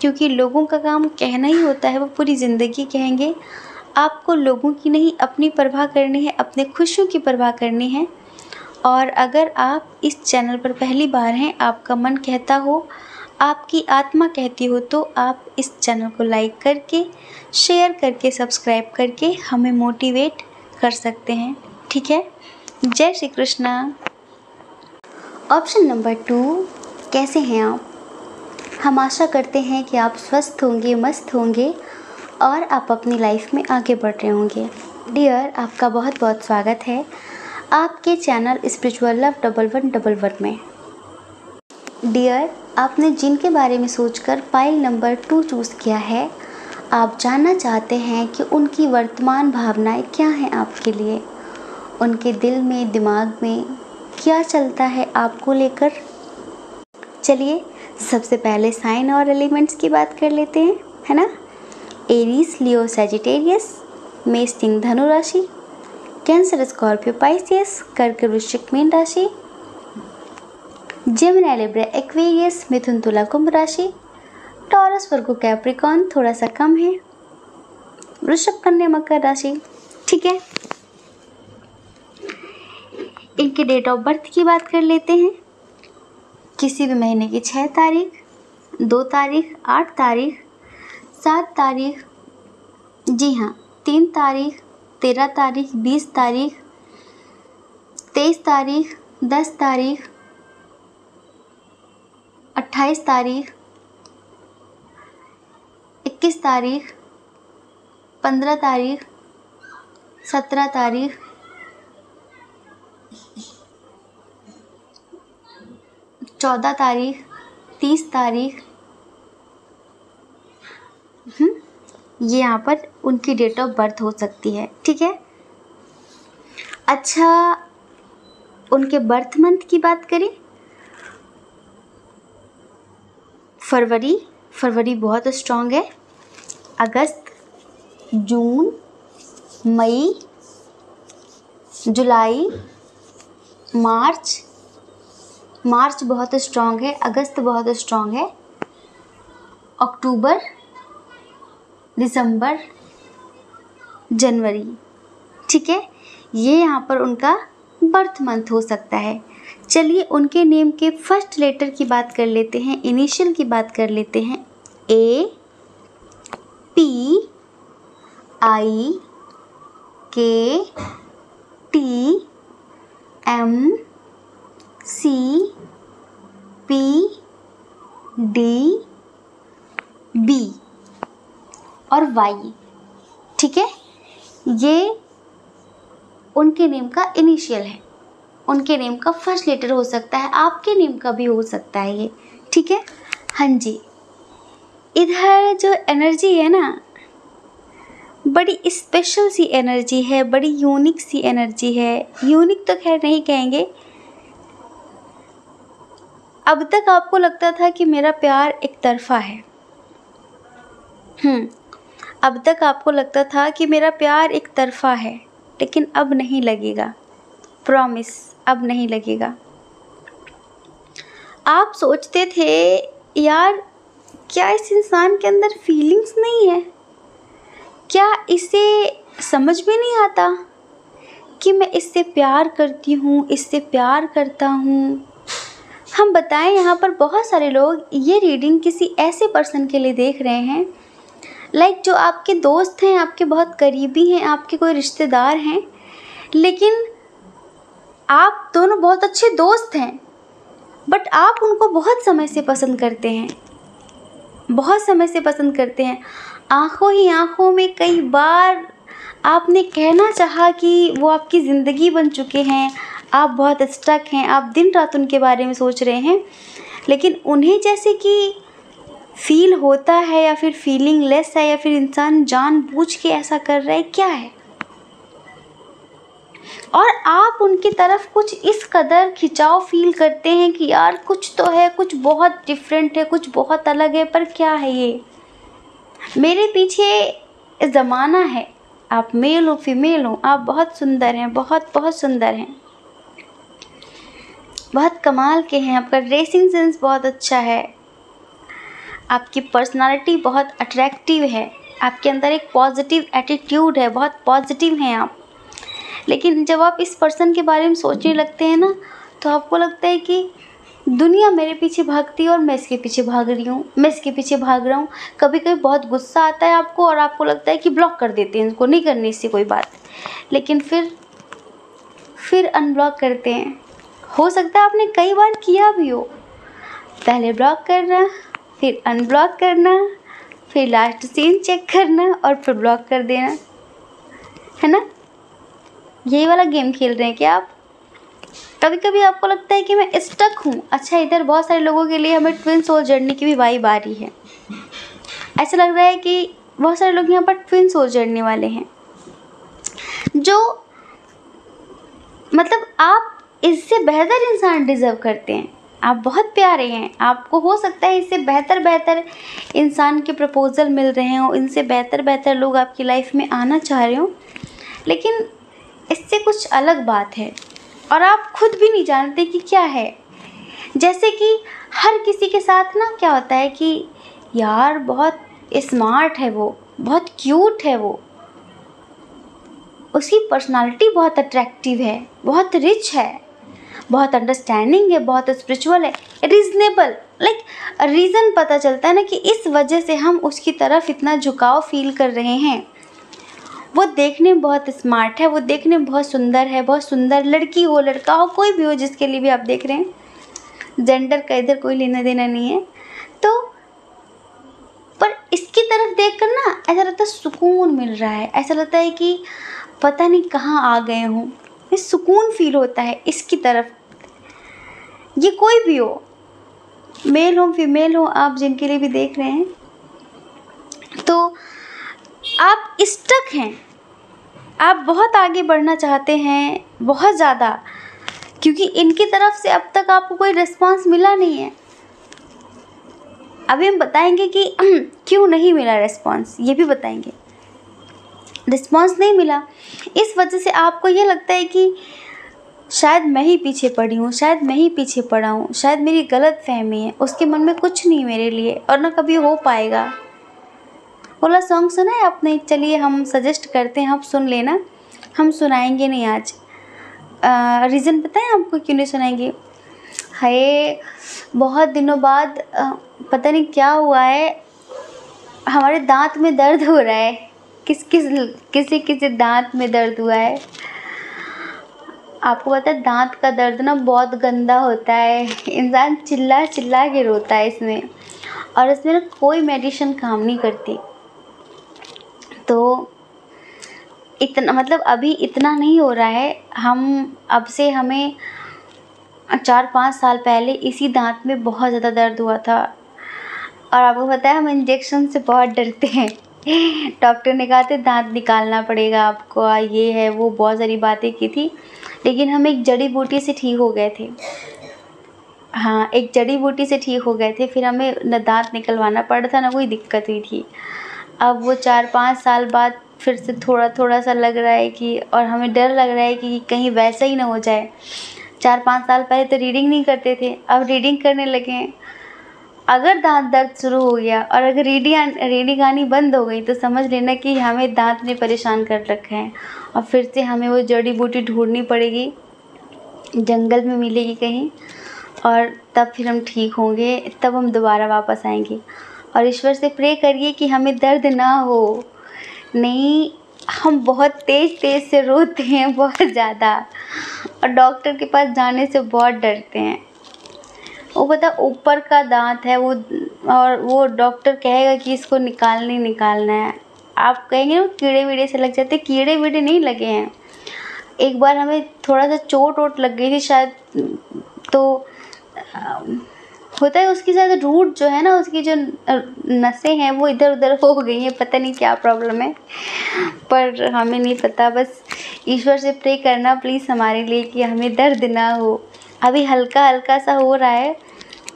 क्योंकि लोगों का काम कहना ही होता है, वो पूरी ज़िंदगी कहेंगे। आपको लोगों की नहीं, अपनी परवाह करनी है, अपने खुशियों की परवाह करनी है। और अगर आप इस चैनल पर पहली बार हैं, आपका मन कहता हो, आपकी आत्मा कहती हो, तो आप इस चैनल को लाइक करके, शेयर करके, सब्सक्राइब करके हमें मोटिवेट कर सकते हैं। ठीक है, जय श्री कृष्णा। ऑप्शन नंबर 2, कैसे हैं आप? हम आशा करते हैं कि आप स्वस्थ होंगे, मस्त होंगे और आप अपनी लाइफ में आगे बढ़ रहे होंगे। डियर, आपका बहुत बहुत स्वागत है आपके चैनल स्पिरिचुअल लव 1111 में। डियर, आपने जिनके बारे में सोचकर पाइल नंबर 2 चूज़ किया है, आप जानना चाहते हैं कि उनकी वर्तमान भावनाएं क्या हैं आपके लिए, उनके दिल में, दिमाग में क्या चलता है आपको लेकर। चलिए सबसे पहले साइन और एलिमेंट्स की बात कर लेते हैं, है ना। एरीज, लियो, सैजिटेरियस, मेष, सिंह, धनु राशि, कैंसर, स्कॉर्पियो, पाइसियस, कर्क, वृश्चिक, मीन राशि, जेमिनी, लिब्रा, एक्वेरियस, मिथुन, तुला, कुंभ राशि, टॉरस, वर्गो, कैप्रिकॉर्न थोड़ा सा कम है, वृषभ, कन्या, मकर राशि। ठीक है, इनके डेट ऑफ बर्थ की बात कर लेते हैं। किसी भी महीने की 6 तारीख, 2 तारीख, 8 तारीख, 7 तारीख, जी हाँ 3 तारीख, 13 तारीख, 20 तारीख, 23 तारीख, 10 तारीख, 28 तारीख, 21 तारीख, 15 तारीख, 17 तारीख, 14 तारीख, 30 तारीख। ये यहाँ पर उनकी डेट ऑफ बर्थ हो सकती है। ठीक है, अच्छा उनके बर्थ मंथ की बात करें, फरवरी बहुत स्ट्रॉन्ग है, अगस्त, जून, मई, जुलाई, मार्च बहुत स्ट्रॉन्ग है, अगस्त बहुत स्ट्रॉन्ग है, अक्टूबर, दिसंबर, जनवरी। ठीक है, ये यहाँ पर उनका बर्थ मंथ हो सकता है। चलिए उनके नेम के फर्स्ट लेटर की बात कर लेते हैं, इनिशियल की बात कर लेते हैं। A, P, I, K, T, M, C, P, D, B और Y। ठीक है, ये उनके नेम का इनिशियल है, उनके नेम का फर्स्ट लेटर हो सकता है, आपके नेम का भी हो सकता है ये। ठीक है, हाँ जी। इधर जो एनर्जी है ना, बड़ी स्पेशल सी एनर्जी है, बड़ी यूनिक सी एनर्जी है। यूनिक तो खैर नहीं कहेंगे। अब तक आपको लगता था कि मेरा प्यार एक तरफा है। अब तक आपको लगता था कि मेरा प्यार एक तरफा है, लेकिन अब नहीं लगेगा, प्रॉमिस, अब नहीं लगेगा। आप सोचते थे यार क्या इस इंसान के अंदर फीलिंग्स नहीं है, क्या इसे समझ में नहीं आता कि मैं इससे प्यार करती हूँ, इससे प्यार करता हूँ। हम बताएं, यहाँ पर बहुत सारे लोग ये रीडिंग किसी ऐसे पर्सन के लिए देख रहे हैं, लाइक जो आपके दोस्त हैं, आपके बहुत करीबी हैं, आपके कोई रिश्तेदार हैं, लेकिन आप दोनों बहुत अच्छे दोस्त हैं, बट आप उनको बहुत समय से पसंद करते हैं, बहुत समय से पसंद करते हैं। आँखों ही आँखों में कई बार आपने कहना चाहा कि वो आपकी ज़िंदगी बन चुके हैं, आप बहुत स्टक हैं, आप दिन रात उनके बारे में सोच रहे हैं, लेकिन उन्हें जैसे कि फील होता है या फिर फीलिंग लेस है, या फिर इंसान जानबूझ के ऐसा कर रहा है, क्या है। और आप उनकी तरफ कुछ इस कदर खिंचाव फील करते हैं कि यार कुछ तो है, कुछ बहुत डिफरेंट है, कुछ बहुत अलग है, पर क्या है ये। मेरे पीछे ज़माना है, आप मेल हो फीमेल हो, आप बहुत सुंदर हैं, बहुत बहुत सुंदर हैं, बहुत कमाल के हैं, आपका ड्रेसिंग सेंस बहुत अच्छा है, आपकी पर्सनालिटी बहुत अट्रैक्टिव है, आपके अंदर एक पॉजिटिव एटीट्यूड है, बहुत पॉजिटिव हैं आप। लेकिन जब आप इस पर्सन के बारे में सोचने लगते हैं ना, तो आपको लगता है कि दुनिया मेरे पीछे भागती है और मैं इसके पीछे भाग रही हूँ, मैं इसके पीछे भाग रहा हूँ। कभी कभी बहुत गुस्सा आता है आपको और आपको लगता है कि ब्लॉक कर देते हैं, इनको नहीं करनी इससे कोई बात, लेकिन फिर अनब्लॉक करते हैं। हो सकता है आपने कई बार किया भी हो, पहले ब्लॉक करना, फिर अनब्लॉक करना, फिर लास्ट सीन चेक करना और फिर ब्लॉक कर देना, है ना। यही वाला गेम खेल रहे हैं क्या आप? कभी कभी आपको लगता है कि मैं स्टक हूँ। अच्छा, इधर बहुत सारे लोगों के लिए हमें ट्विन सोल जर्नी की भी वाइब आ रही है। ऐसा लग रहा है कि बहुत सारे लोग यहाँ पर ट्विन सोल जर्नी वाले हैं, जो मतलब आप इससे बेहतर इंसान डिज़र्व करते हैं। आप बहुत प्यारे हैं, आपको हो सकता है इससे बेहतर इंसान के प्रपोज़ल मिल रहे हों, इनसे बेहतर लोग आपकी लाइफ में आना चाह रहे हों, लेकिन इससे कुछ अलग बात है और आप खुद भी नहीं जानते कि क्या है। जैसे कि हर किसी के साथ ना क्या होता है कि यार बहुत स्मार्ट है वो, बहुत क्यूट है वो, उसकी पर्सनालिटी बहुत अट्रैक्टिव है, बहुत रिच है, बहुत अंडरस्टैंडिंग है, बहुत स्पिरिचुअल है, रीज़नेबल, लाइक रीज़न पता चलता है ना कि इस वजह से हम उसकी तरफ इतना झुकाव फील कर रहे हैं। वो देखने में बहुत स्मार्ट है, वो देखने में बहुत सुंदर है, बहुत सुंदर, लड़की हो लड़का हो कोई भी हो जिसके लिए भी आप देख रहे हैं, जेंडर का इधर कोई लेना देना नहीं है। तो पर इसकी तरफ देखकर ना ऐसा लगता है सुकून मिल रहा है, ऐसा लगता है कि पता नहीं कहाँ आ गए हूँ, ये सुकून फील होता है इसकी तरफ। ये कोई भी हो, मेल हो फीमेल हो, आप जिनके लिए भी देख रहे हैं, तो आप स्टक हैं, आप बहुत आगे बढ़ना चाहते हैं, बहुत ज़्यादा, क्योंकि इनकी तरफ से अब तक आपको कोई रिस्पांस मिला नहीं है। अभी हम बताएंगे कि क्यों नहीं मिला रिस्पांस, ये भी बताएंगे। रिस्पांस नहीं मिला इस वजह से आपको ये लगता है कि शायद मैं ही पीछे पड़ी हूँ, शायद मैं ही पीछे पड़ा हूँ, शायद मेरी गलत फहमी है, उसके मन में कुछ नहीं मेरे लिए और ना कभी हो पाएगा। बोला सॉन्ग सुना है आपने? चलिए हम सजेस्ट करते हैं, आप सुन लेना, हम सुनाएंगे नहीं आज। रीज़न पता है आपको क्यों नहीं सुनाएंगे? हाय, बहुत दिनों बाद पता नहीं क्या हुआ है, हमारे दांत में दर्द हो रहा है। किसी दांत में दर्द हुआ है। आपको पता है दांत का दर्द ना बहुत गंदा होता है, इंसान चिल्ला चिल्ला के रोता है इसमें, और इसमें ना कोई मेडिसिन काम नहीं करती। तो इतना मतलब अभी इतना नहीं हो रहा है, हमें 4-5 साल पहले इसी दांत में बहुत ज़्यादा दर्द हुआ था, और आपको पता है हम इंजेक्शन से बहुत डरते हैं। डॉक्टर ने कहा था दांत निकालना पड़ेगा आपको, ये है वो, बहुत सारी बातें की थी, लेकिन हम एक जड़ी बूटी से ठीक हो गए थे। हाँ, एक जड़ी बूटी से ठीक हो गए थे, फिर हमें न दांत निकलवाना पड़ा था ना कोई दिक्कत हुई थी। अब वो 4-5 साल बाद फिर से थोड़ा सा लग रहा है कि, और हमें डर लग रहा है कि कहीं वैसा ही ना हो जाए। 4-5 साल पहले तो रीडिंग नहीं करते थे, अब रीडिंग करने लगे हैं। अगर दांत दर्द शुरू हो गया और अगर रीडिंग आनी बंद हो गई तो समझ लेना कि हमें दांत ने परेशान कर रखा है, और फिर से हमें वो जड़ी बूटी ढूंढनी पड़ेगी, जंगल में मिलेगी कहीं, और तब फिर हम ठीक होंगे, तब हम दोबारा वापस आएंगे। और ईश्वर से प्रे करिए कि हमें दर्द ना हो। नहीं, हम बहुत तेज़ से रोते हैं, बहुत ज़्यादा, और डॉक्टर के पास जाने से बहुत डरते हैं। वो पता ऊपर का दांत है वो, और वो डॉक्टर कहेगा कि इसको निकालना है। आप कहेंगे ना कीड़े वीड़े से लग जाते, कीड़े वीड़े नहीं लगे हैं। एक बार हमें थोड़ा सा चोट लग गई थी शायद, तो होता है उसकी शायद रूट जो है ना, उसकी जो नसें हैं वो इधर उधर हो गई हैं, पता नहीं क्या प्रॉब्लम है, पर हमें नहीं पता। बस ईश्वर से प्रे करना प्लीज़ हमारे लिए कि हमें दर्द ना हो। अभी हल्का सा हो रहा है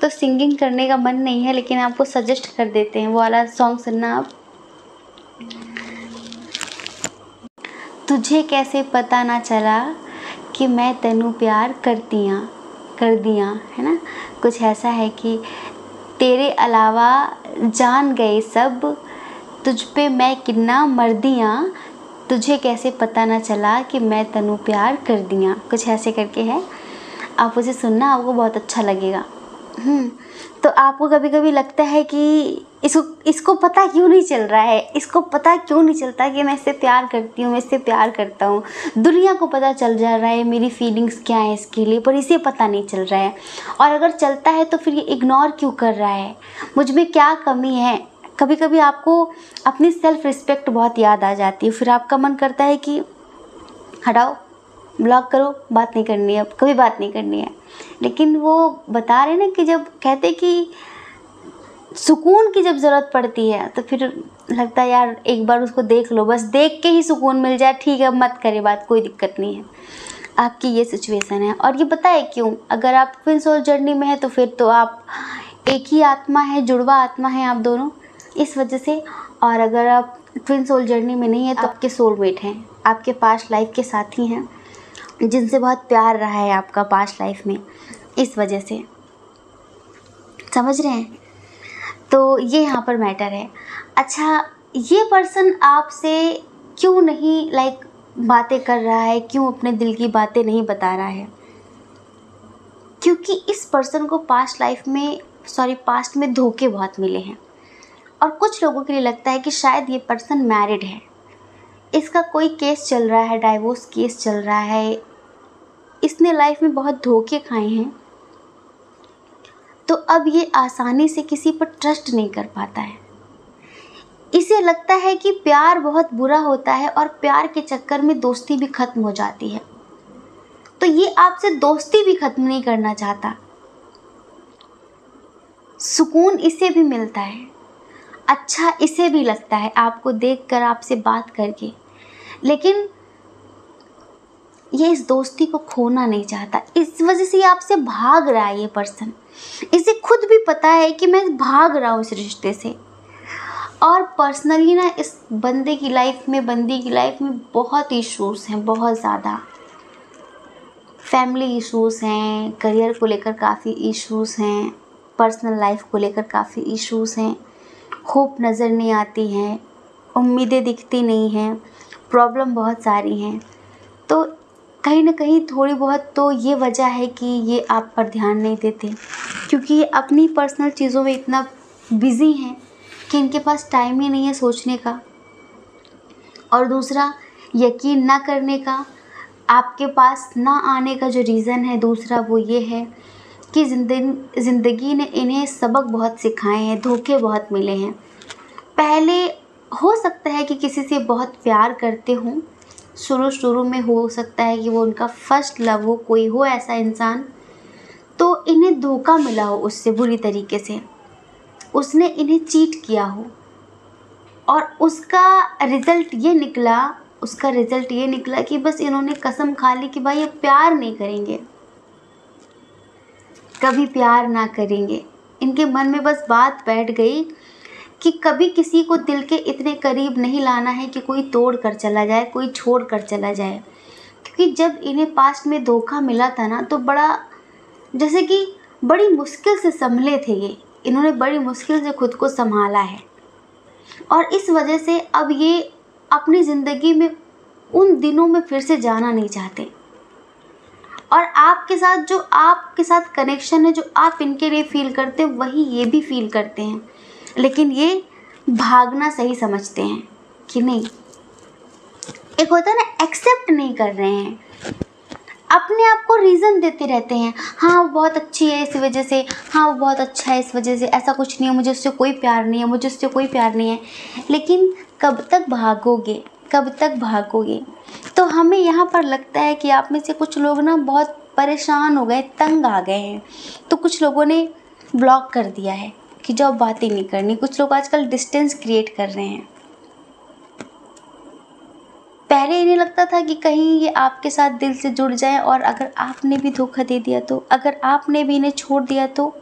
तो सिंगिंग करने का मन नहीं है, लेकिन आपको सजेस्ट कर देते हैं, वो वाला सॉन्ग सुनना आप। तुझे कैसे पता ना चला कि मैं तेनू प्यार कर दिया, है ना। कुछ ऐसा है कि तेरे अलावा जान गए सब, तुझ पे मैं कितना मर दिया, तुझे कैसे पता ना चला कि मैं तेनू प्यार कर दिया, कुछ ऐसे करके है। आप उसे सुनना, आपको बहुत अच्छा लगेगा। तो आपको कभी कभी लगता है कि इसको पता क्यों नहीं चल रहा है, इसको पता क्यों नहीं चलता कि मैं इससे प्यार करती हूँ, मैं इससे प्यार करता हूँ। दुनिया को पता चल जा रहा है मेरी फीलिंग्स क्या है इसके लिए, पर इसे पता नहीं चल रहा है। और अगर चलता है तो फिर ये इग्नोर क्यों कर रहा है, मुझ में क्या कमी है। कभी कभी आपको अपनी सेल्फ रिस्पेक्ट बहुत याद आ जाती है, फिर आपका मन करता है कि हटाओ, ब्लॉक करो, बात नहीं करनी है, अब कभी बात नहीं करनी है। लेकिन वो बता रहे ना कि जब कहते कि सुकून की जब ज़रूरत पड़ती है तो फिर लगता है यार एक बार उसको देख लो, बस देख के ही सुकून मिल जाए, ठीक है अब मत करे बात, कोई दिक्कत नहीं है। आपकी ये सिचुएशन है। और ये पता है क्यों, अगर आप ट्विन सोल जर्नी में है तो फिर तो आप एक ही आत्मा है, जुड़वा आत्मा है आप दोनों, इस वजह से। और अगर आप ट्विन सोल जर्नी में नहीं है तो आपके सोलमेट हैं, आपके पास्ट लाइफ के साथी हैं, जिनसे बहुत प्यार रहा है आपका पास्ट लाइफ में, इस वजह से। समझ रहे हैं? तो ये यहाँ पर मैटर है। अच्छा, ये पर्सन आपसे क्यों नहीं बातें कर रहा है, क्यों अपने दिल की बातें नहीं बता रहा है? क्योंकि इस पर्सन को पास्ट में धोखे बहुत मिले हैं। और कुछ लोगों के लिए लगता है कि शायद ये पर्सन मैरिड है, इसका कोई केस चल रहा है, डाइवोर्स केस चल रहा है, इसने लाइफ में बहुत धोखे खाए हैं, तो अब ये आसानी से किसी पर ट्रस्ट नहीं कर पाता है। इसे लगता है कि प्यार बहुत बुरा होता है और प्यार के चक्कर में दोस्ती भी खत्म हो जाती है, तो ये आपसे दोस्ती भी खत्म नहीं करना चाहता। सुकून इसे भी मिलता है, अच्छा इसे भी लगता है आपको देखकर, आपसे बात करके, लेकिन ये इस दोस्ती को खोना नहीं चाहता। इस वजह से आपसे भाग रहा है ये पर्सन। इसे खुद भी पता है कि मैं भाग रहा हूँ इस रिश्ते से। और पर्सनली ना इस बंदी की लाइफ में बहुत इश्यूज़ हैं, बहुत ज़्यादा फैमिली इश्यूज़ हैं, करियर को लेकर काफ़ी इश्यूज़ हैं, पर्सनल लाइफ को लेकर काफ़ी इश्यूज़ हैं, होप नज़र नहीं आती हैं, उम्मीदें दिखती नहीं हैं, प्रॉब्लम बहुत सारी हैं। तो कहीं ना कहीं थोड़ी बहुत तो ये वजह है कि ये आप पर ध्यान नहीं देते, क्योंकि ये अपनी पर्सनल चीज़ों में इतना बिज़ी हैं कि इनके पास टाइम ही नहीं है सोचने का। और दूसरा, यकीन ना करने का, आपके पास ना आने का जो रीज़न है दूसरा, वो ये है कि ज़िंदगी ने इन्हें सबक बहुत सिखाए हैं, धोखे बहुत मिले हैं। पहले हो सकता है कि किसी से बहुत प्यार करते हों, शुरू में हो सकता है कि वो उनका फर्स्ट लव हो, कोई हो ऐसा इंसान, तो इन्हें धोखा मिला हो उससे बुरी तरीके से, उसने इन्हें चीट किया हो, और उसका रिज़ल्ट ये निकला कि बस इन्होंने कसम खा ली कि भाई अब प्यार नहीं करेंगे, कभी प्यार ना करेंगे। इनके मन में बस बात बैठ गई कि कभी किसी को दिल के इतने करीब नहीं लाना है कि कोई तोड़ कर चला जाए, कोई छोड़ कर चला जाए। क्योंकि जब इन्हें पास्ट में धोखा मिला था ना, तो जैसे कि बड़ी मुश्किल से संभले थे इन्होंने बड़ी मुश्किल से खुद को संभाला है। और इस वजह से अब ये अपनी ज़िंदगी में उन दिनों में फिर से जाना नहीं चाहते। और आपके साथ कनेक्शन है, जो आप इनके लिए फील करते हैं, वही ये भी फील करते हैं, लेकिन ये भागना सही समझते हैं कि नहीं। एक होता है ना, एक्सेप्ट नहीं कर रहे हैं, अपने आप को रीज़न देते रहते हैं, हाँ वो बहुत अच्छी है इस वजह से, हाँ वो बहुत अच्छा है इस वजह से, ऐसा कुछ नहीं है, मुझे उससे कोई प्यार नहीं है, लेकिन कब तक भागोगे? तो हमें यहाँ पर लगता है कि आप में से कुछ लोग ना बहुत परेशान हो गए, तंग आ गए हैं, तो कुछ लोगों ने ब्लॉक कर दिया है कि जो अब बातें नहीं करनी। कुछ लोग आजकल डिस्टेंस क्रिएट कर रहे हैं। पहले इन्हें लगता था कि कहीं ये आपके साथ दिल से जुड़ जाए, और अगर आपने भी धोखा दे दिया तो, अगर आपने भी इन्हें छोड़ दिया तो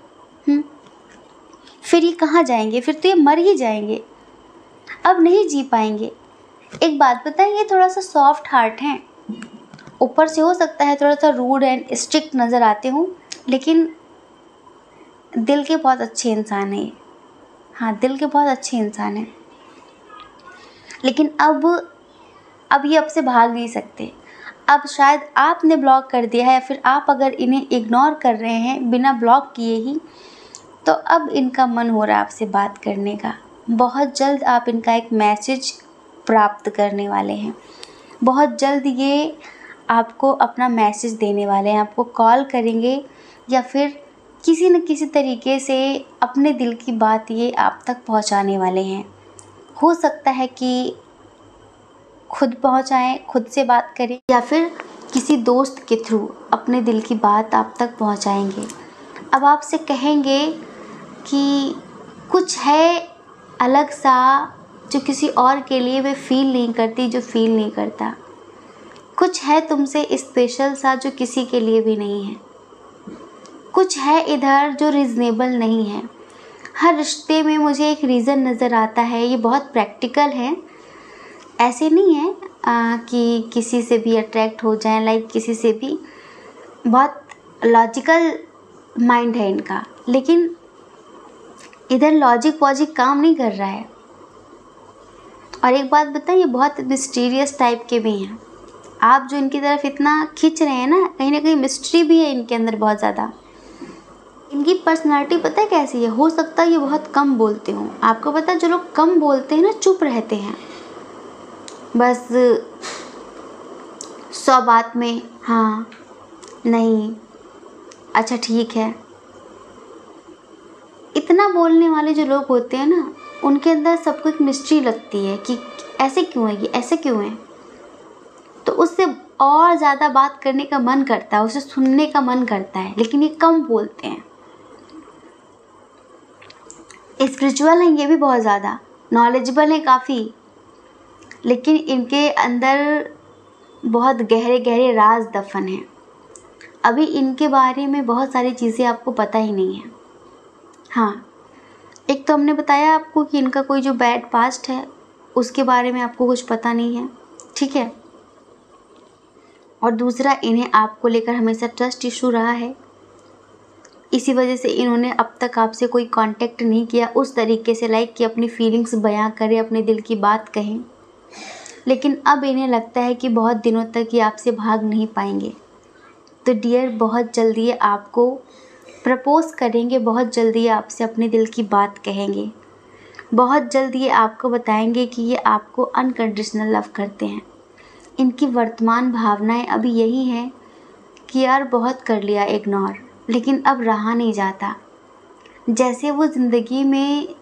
फिर ये कहाँ जाएंगे? फिर तो ये मर ही जाएंगे, अब नहीं जी पाएंगे। एक बात बताएं, ये थोड़ा सा सॉफ्ट हार्ट हैं, ऊपर से हो सकता है थोड़ा सा रूड एंड स्ट्रिक्ट नज़र आते हों, लेकिन दिल के बहुत अच्छे इंसान हैं ये। हाँ, दिल के बहुत अच्छे इंसान हैं, लेकिन अब ये आपसे भाग नहीं सकते। अब शायद आपने ब्लॉक कर दिया है या फिर आप अगर इन्हें इग्नोर कर रहे हैं बिना ब्लॉक किए ही, तो अब इनका मन हो रहा है आपसे बात करने का। बहुत जल्द आप इनका एक मैसेज प्राप्त करने वाले हैं। बहुत जल्द ये आपको अपना मैसेज देने वाले हैं, आपको कॉल करेंगे या फिर किसी न किसी तरीके से अपने दिल की बात ये आप तक पहुंचाने वाले हैं। हो सकता है कि खुद पहुंचाएं, खुद से बात करें, या फिर किसी दोस्त के थ्रू अपने दिल की बात आप तक पहुंचाएंगे। अब आपसे कहेंगे कि कुछ है अलग सा जो किसी और के लिए वे फील नहीं करती, जो फील नहीं करता। कुछ है तुमसे स्पेशल सा जो किसी के लिए भी नहीं है। कुछ है इधर जो रीज़नेबल नहीं है। हर रिश्ते में मुझे एक रीज़न नज़र आता है। ये बहुत प्रैक्टिकल है, ऐसे नहीं है कि किसी से भी अट्रैक्ट हो जाएं, लाइक किसी से भी। बहुत लॉजिकल माइंड है इनका, लेकिन इधर लॉजिक वॉजिक काम नहीं कर रहा है। और एक बात बताइए, बहुत मिस्टीरियस टाइप के भी हैं। आप जो इनकी तरफ इतना खींच रहे हैं ना कहीं मिस्ट्री भी है इनके अंदर बहुत ज़्यादा। इनकी पर्सनालिटी पता है कैसी है? हो सकता है ये बहुत कम बोलते हों। आपको पता है जो लोग कम बोलते हैं ना, चुप रहते हैं, बस 100 बात में हाँ, नहीं, अच्छा, ठीक है। इतना बोलने वाले जो लोग होते हैं ना, उनके अंदर सबको एक मिस्ट्री लगती है कि ऐसे क्यों है, ये ऐसे क्यों है। तो उससे और ज़्यादा बात करने का मन करता है, उसे सुनने का मन करता है, लेकिन ये कम बोलते हैं। स्पिरिचुअल हैं ये भी बहुत ज़्यादा, नॉलेजेबल हैं काफ़ी, लेकिन इनके अंदर बहुत गहरे गहरे राज दफन हैं। अभी इनके बारे में बहुत सारी चीज़ें आपको पता ही नहीं है। हाँ, एक तो हमने बताया आपको कि इनका कोई जो बैड पास्ट है उसके बारे में आपको कुछ पता नहीं है, ठीक है। और दूसरा, इन्हें आपको लेकर हमेशा ट्रस्ट इशू रहा है। इसी वजह से इन्होंने अब तक आपसे कोई कांटेक्ट नहीं किया उस तरीके से, लाइक कि अपनी फीलिंग्स बयां करें, अपने दिल की बात कहें। लेकिन अब इन्हें लगता है कि बहुत दिनों तक ये आपसे भाग नहीं पाएंगे। तो डियर, बहुत जल्दी ये आपको प्रपोज़ करेंगे, बहुत जल्दी ये आपसे अपने दिल की बात कहेंगे, बहुत जल्दी ये आपको बताएंगे कि ये आपको अनकंडीशनल लव करते हैं। इनकी वर्तमान भावनाएं अभी यही हैं कि यार बहुत कर लिया इग्नोर, लेकिन अब रहा नहीं जाता। जैसे वो ज़िंदगी में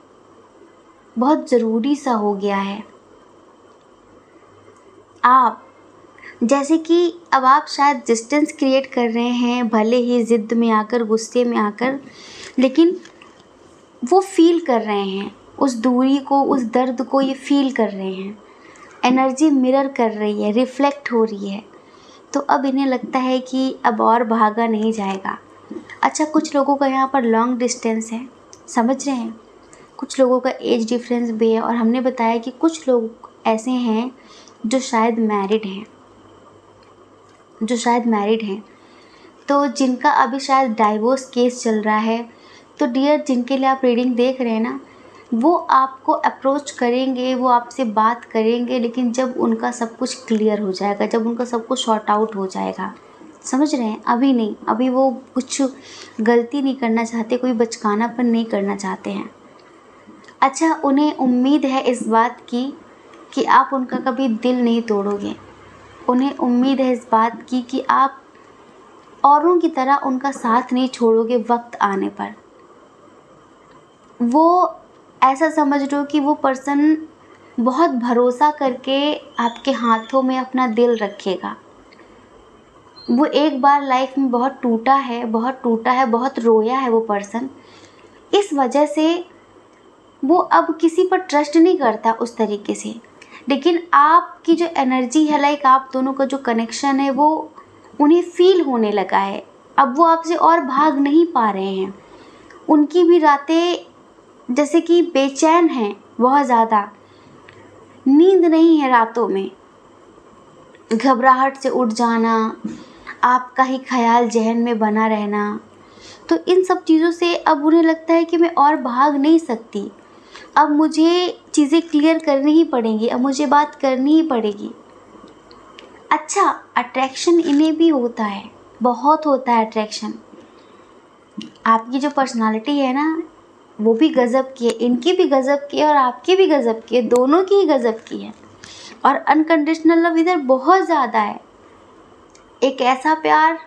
बहुत ज़रूरी सा हो गया है। आप जैसे कि अब आप शायद डिस्टेंस क्रिएट कर रहे हैं, भले ही ज़िद में आकर, गुस्से में आकर, लेकिन वो फील कर रहे हैं उस दूरी को, उस दर्द को ये फील कर रहे हैं। एनर्जी मिरर कर रही है, रिफ्लेक्ट हो रही है। तो अब इन्हें लगता है कि अब और भागा नहीं जाएगा। अच्छा, कुछ लोगों का यहाँ पर लॉन्ग डिस्टेंस है, समझ रहे हैं। कुछ लोगों का एज डिफरेंस भी है, और हमने बताया कि कुछ लोग ऐसे हैं जो शायद मैरिड हैं, तो जिनका अभी शायद डाइवोर्स केस चल रहा है। तो डियर, जिनके लिए आप रीडिंग देख रहे हैं ना, वो आपको अप्रोच करेंगे, वो आपसे बात करेंगे, लेकिन जब उनका सब कुछ क्लियर हो जाएगा, जब उनका सब कुछ सॉर्ट आउट हो जाएगा, समझ रहे हैं। अभी नहीं, अभी वो कुछ गलती नहीं करना चाहते, कोई बचकानापन नहीं करना चाहते हैं। अच्छा, उन्हें उम्मीद है इस बात की कि आप उनका कभी दिल नहीं तोड़ोगे। उन्हें उम्मीद है इस बात की कि आप औरों की तरह उनका साथ नहीं छोड़ोगे वक्त आने पर। वो ऐसा समझ लो कि वो पर्सन बहुत भरोसा करके आपके हाथों में अपना दिल रखेगा। वो एक बार लाइफ में बहुत टूटा है, बहुत रोया है वो पर्सन। इस वजह से वो अब किसी पर ट्रस्ट नहीं करता उस तरीके से। लेकिन आपकी जो एनर्जी है, लाइक आप दोनों का जो कनेक्शन है, वो उन्हें फील होने लगा है। अब वो आपसे और भाग नहीं पा रहे हैं। उनकी भी रातें जैसे कि बेचैन हैं, बहुत ज़्यादा नींद नहीं है रातों में, घबराहट से उठ जाना, आपका ही ख्याल जहन में बना रहना। तो इन सब चीज़ों से अब उन्हें लगता है कि मैं और भाग नहीं सकती, अब मुझे चीज़ें क्लियर करनी ही पड़ेंगी, अब मुझे बात करनी ही पड़ेगी। अच्छा, अट्रैक्शन इन्हें भी होता है, बहुत होता है अट्रैक्शन। आपकी जो पर्सनालिटी है ना, वो भी गज़ब की है, इनकी भी गज़ब की है और आपकी भी गज़ब की है, दोनों की ही गज़ब की है। और अनकंडीशनल लव इधर बहुत ज़्यादा है। एक ऐसा प्यार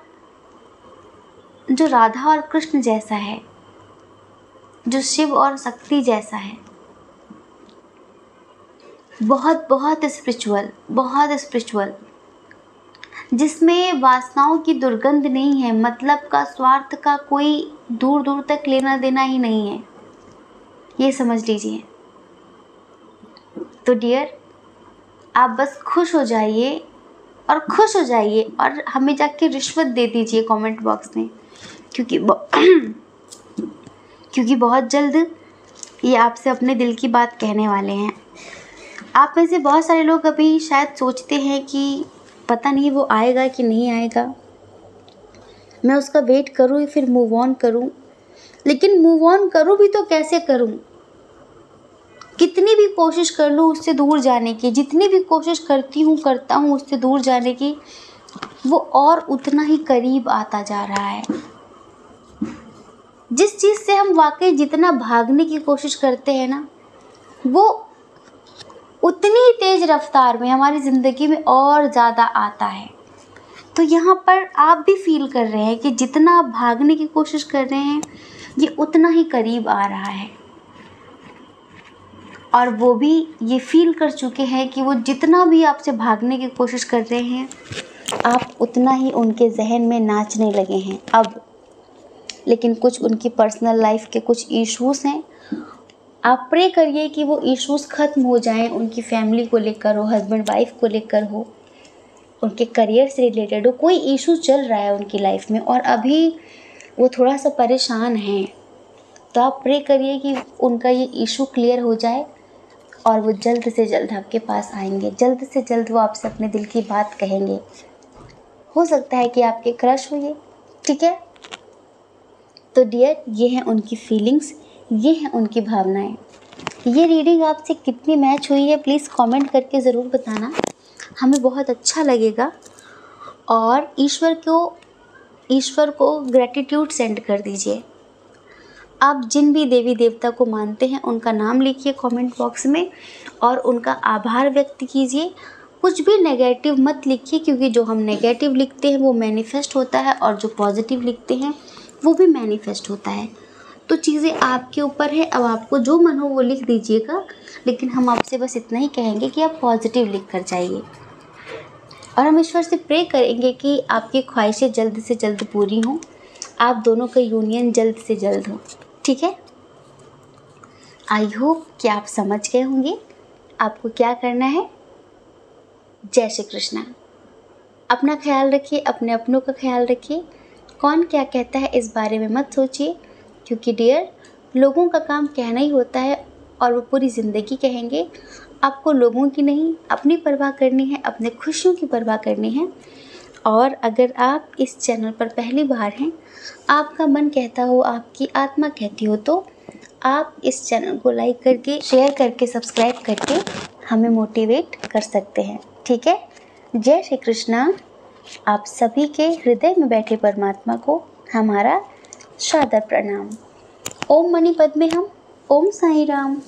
जो राधा और कृष्ण जैसा है, जो शिव और शक्ति जैसा है, बहुत बहुत स्पिरिचुअल, बहुत स्पिरिचुअल, जिसमें वासनाओं की दुर्गंध नहीं है, मतलब का, स्वार्थ का कोई दूर दूर तक लेना देना ही नहीं है, ये समझ लीजिए। तो डियर, आप बस खुश हो जाइए और खुश हो जाइए और हमें जाके रिश्वत दे दीजिए कमेंट बॉक्स में, क्योंकि बहुत जल्द ये आपसे अपने दिल की बात कहने वाले हैं। आप में से बहुत सारे लोग अभी शायद सोचते हैं कि पता नहीं वो आएगा कि नहीं आएगा, मैं उसका वेट करूँ या फिर मूव ऑन करूँ। लेकिन मूव ऑन करूँ भी तो कैसे करूँ? कितनी भी कोशिश कर लूँ उससे दूर जाने की, जितनी भी कोशिश करता हूँ उससे दूर जाने की, वो और उतना ही करीब आता जा रहा है। जिस चीज़ से हम वाकई जितना भागने की कोशिश करते हैं ना, वो उतनी ही तेज़ रफ्तार में हमारी ज़िंदगी में और ज़्यादा आता है। तो यहाँ पर आप भी फील कर रहे हैं कि जितना आप भागने की कोशिश कर रहे हैं, ये उतना ही करीब आ रहा है। और वो भी ये फील कर चुके हैं कि वो जितना भी आपसे भागने की कोशिश कर रहे हैं, आप उतना ही उनके जहन में नाचने लगे हैं अब। लेकिन कुछ उनकी पर्सनल लाइफ के कुछ इश्यूज़ हैं, आप प्रे करिए कि वो इश्यूज़ ख़त्म हो जाएं, उनकी फैमिली को लेकर हो, हस्बैंड वाइफ को लेकर हो, उनके करियर से रिलेटेड हो, कोई इशू चल रहा है उनकी लाइफ में और अभी वो थोड़ा सा परेशान हैं। तो आप प्रे करिए कि उनका ये इशू क्लियर हो जाए और वो जल्द से जल्द आपके पास आएंगे, जल्द से जल्द वो आपसे अपने दिल की बात कहेंगे। हो सकता है कि आपके क्रश हो ये, ठीक है? तो डियर, ये हैं उनकी फीलिंग्स, ये हैं उनकी भावनाएं। ये रीडिंग आपसे कितनी मैच हुई है प्लीज़ कमेंट करके ज़रूर बताना, हमें बहुत अच्छा लगेगा। और ईश्वर को ग्रैटिट्यूड सेंड कर दीजिए। आप जिन भी देवी देवता को मानते हैं उनका नाम लिखिए कमेंट बॉक्स में और उनका आभार व्यक्त कीजिए। कुछ भी नेगेटिव मत लिखिए, क्योंकि जो हम नेगेटिव लिखते हैं वो मैनिफेस्ट होता है और जो पॉजिटिव लिखते हैं वो भी मैनिफेस्ट होता है। तो चीज़ें आपके ऊपर है, अब आपको जो मन हो वो लिख दीजिएगा, लेकिन हम आपसे बस इतना ही कहेंगे कि आप पॉजिटिव लिख कर जाइए। और हम ईश्वर से प्रे करेंगे कि आपकी ख्वाहिशें जल्द से जल्द पूरी हों, आप दोनों का यूनियन जल्द से जल्द हो, ठीक है? आई होप कि आप समझ गए होंगे आपको क्या करना है। जय श्री कृष्णा। अपना ख्याल रखिए, अपने अपनों का ख्याल रखिए। कौन क्या कहता है इस बारे में मत सोचिए, क्योंकि डियर, लोगों का काम कहना ही होता है और वो पूरी ज़िंदगी कहेंगे। आपको लोगों की नहीं, अपनी परवाह करनी है, अपने खुशियों की परवाह करनी है। और अगर आप इस चैनल पर पहली बार हैं, आपका मन कहता हो, आपकी आत्मा कहती हो, तो आप इस चैनल को लाइक करके, शेयर करके, सब्सक्राइब करके हमें मोटिवेट कर सकते हैं, ठीक है? जय श्री कृष्णा। आप सभी के हृदय में बैठे परमात्मा को हमारा सादर प्रणाम। ओम मणि पद्मे हम, ओम साईं राम।